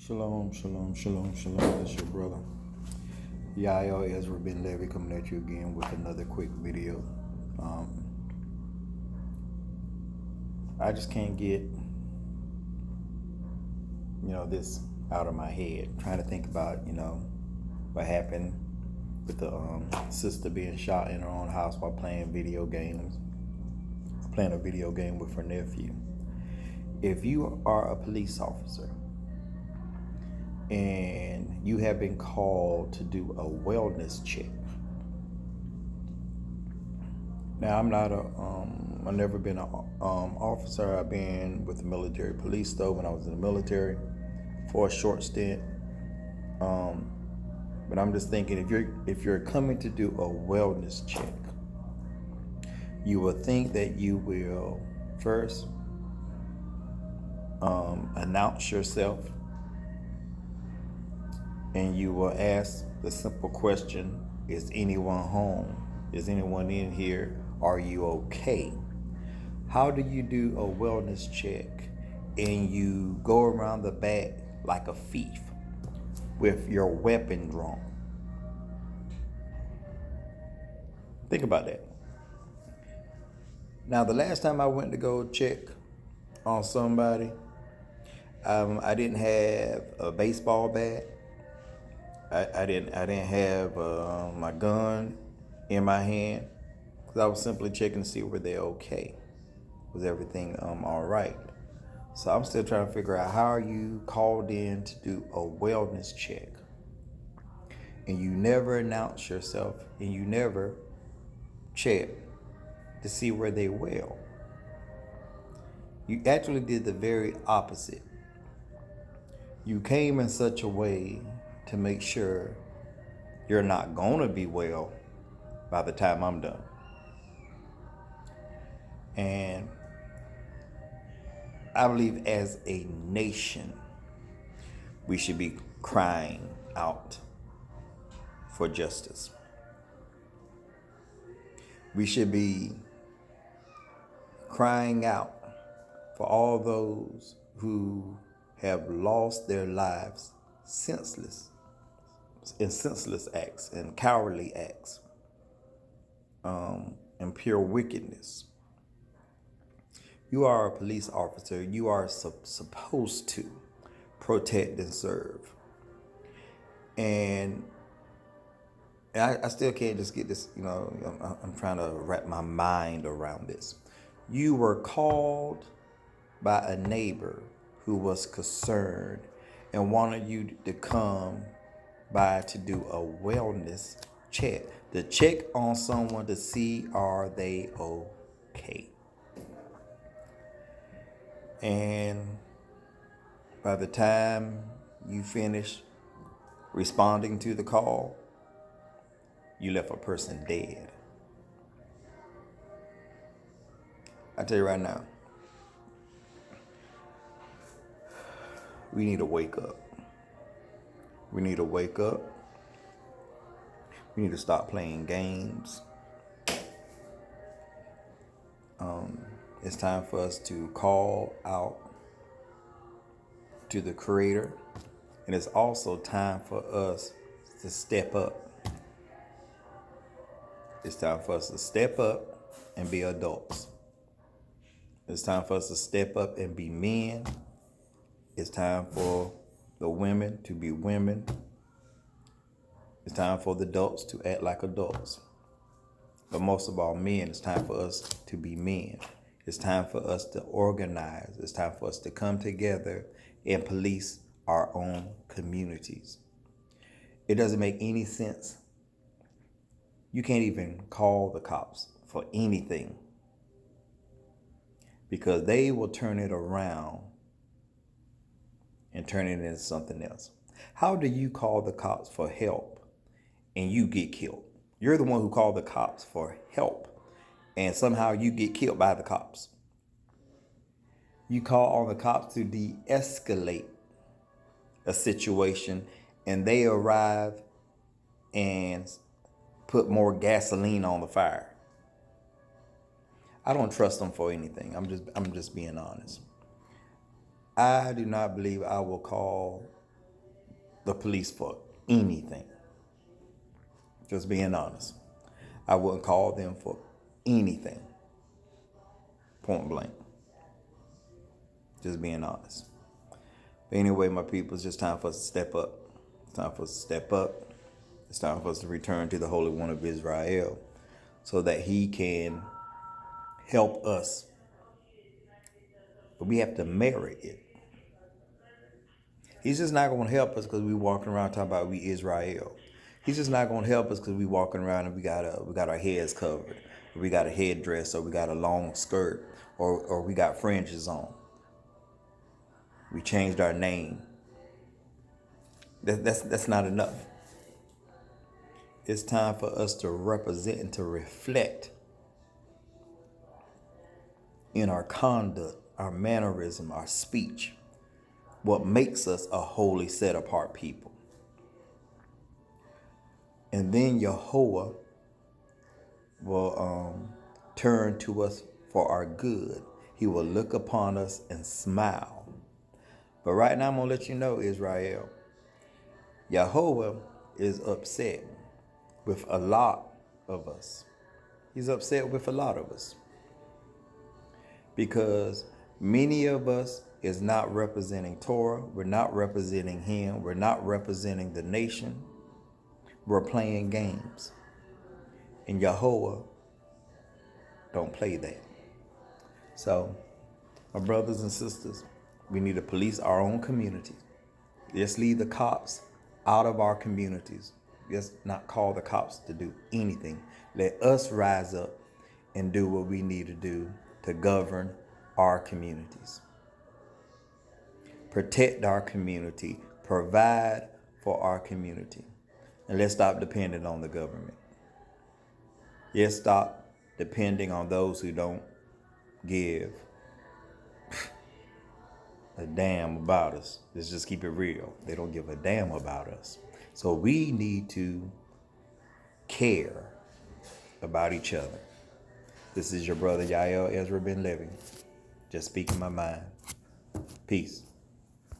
Shalom, shalom, shalom, shalom. That's your brother. Yael Ezra Ben Levy coming at you again with another quick video. I just can't get, this out of my head. Trying to think about, what happened with the sister being shot in her own house while playing video games, playing a video game with her nephew. If you are a police officer and you have been called to do a wellness check. Now, I've never been an officer. I've been with the military police though when I was in the military for a short stint. But I'm just thinking, if you're coming to do a wellness check, you will think that you will first announce yourself, and you will ask the simple question, is anyone home? Is anyone in here? Are you okay? How do you do a wellness check and you go around the back like a thief with your weapon drawn? Think about that. Now, the last time I went to go check on somebody, I didn't have a baseball bat. I didn't have my gun in my hand, because I was simply checking to see were they okay. Was everything all right? So I'm still trying to figure out, how are you called in to do a wellness check and you never announce yourself and you never check to see were they well? You actually did the very opposite. You came in such a way to make sure you're not gonna be well by the time I'm done. And I believe as a nation, we should be crying out for justice. We should be crying out for all those who have lost their lives in senseless acts and cowardly acts, and pure wickedness. You are a police officer. You are supposed to protect and serve. And I still can't just get this, I'm trying to wrap my mind around this. You were called by a neighbor who was concerned and wanted you to come by to do a wellness check. To check on someone to see, are they okay? And by the time you finish responding to the call, you left a person dead. I tell you right now, we need to wake up. We need to wake up. We need to stop playing games. It's time for us to call out to the Creator. And it's also time for us to step up. It's time for us to step up and be adults. It's time for us to step up and be men. It's time for the women to be women. It's time for the adults to act like adults. But most of all, men, it's time for us to be men. It's time for us to organize. It's time for us to come together and police our own communities. It doesn't make any sense. You can't even call the cops for anything, because they will turn it around and turn it into something else. How do you call the cops for help and you get killed? You're the one who called the cops for help, and somehow you get killed by the cops. You call on the cops to de-escalate a situation, and they arrive and put more gasoline on the fire. I don't trust them for anything. I'm just being honest. I do not believe I will call the police for anything. Just being honest. I wouldn't call them for anything. Point blank. Just being honest. But anyway, my people, it's just time for us to step up. It's time for us to step up. It's time for us to return to the Holy One of Israel so that he can help us. But we have to merit it. He's just not going to help us because we walking around talking about we Israel. He's just not going to help us because we walking around and we got our heads covered, or we got a headdress, or we got a long skirt, or we got fringes on. We changed our name. That's not enough. It's time for us to represent and to reflect in our conduct, our mannerism, our speech, what makes us a holy, set apart people. And then Yahuwah will turn to us for our good. He will look upon us and smile. But right now I'm going to let you know, Israel, Yahuwah is upset with a lot of us. He's upset with a lot of us. Because many of us is not representing Torah. We're not representing him. We're not representing the nation. We're playing games. And Yahuwah don't play that. So, my brothers and sisters, we need to police our own communities. Let's leave the cops out of our communities. Let's not call the cops to do anything. Let us rise up and do what we need to do to govern our communities. Protect our community. Provide for our community. And let's stop depending on the government. Let's stop depending on those who don't give a damn about us. Let's just keep it real. They don't give a damn about us. So we need to care about each other. This is your brother Yael Ezra Ben Levy. Just speaking my mind. Peace.